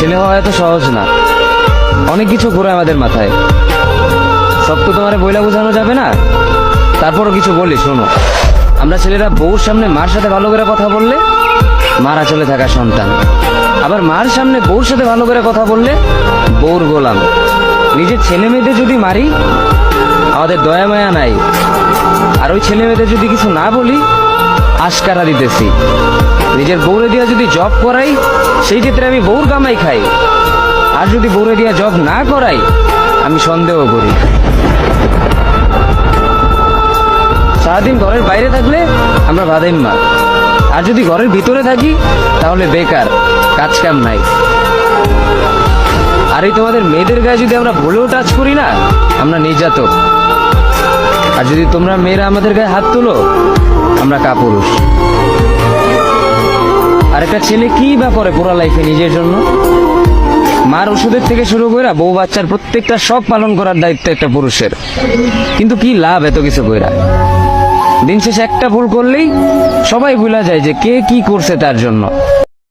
ছেলে হওয়া এত সহজ না, অনেক কিছু ঘুরে আমাদের মাথায়। সব তো তোমার বইলা বোঝানো যাবে না, তারপরও কিছু বলি শোনো। আমরা ছেলেরা বউর সামনে মার সাথে ভালো করে কথা বললে মারা চলে থাকা সন্তান, আবার মার সামনে বউর সাথে ভালো করে কথা বললে বউর গোলাম। নিজের ছেলে মেয়েদের যদি মারি আমাদের দয়া মায়া নাই, আর ওই ছেলে মেয়েদের যদি কিছু না বলি আশকারা দিতেছি। নিজের বউরে দিয়া যদি জব করাই সেই ক্ষেত্রে আমি বউর কামাই খাই, আর যদি বউরে দিয়া জব না করাই আমি সন্দেহ করি। সারাদিন ঘরের বাইরে থাকলে আমরা ভাদাইম্মা, আর যদি ঘরের ভিতরে থাকি তাহলে বেকার, কাজ কাম নাই। আর এই তোমাদের মেয়েদের গায়ে যদি আমরা ভুলেও টাচ করি না আমরা নির্যাতক, আর যদি তোমরা মেয়েরা আমাদের গায়ে হাত তুলো আমরা কাপুরুষ। আর একটা ছেলে কি বা করে পুরো লাইফে নিজের জন্য? মার ওষুধের থেকে শুরু করে বউ বাচ্চার প্রত্যেকটা শখ পালন করার দায়িত্ব একটা পুরুষের। কিন্তু কি লাভ এত কিছু কইরা? দিন শেষে একটা ভুল করলেই সবাই ভুলা যায় যে কে কি করছে তার জন্য।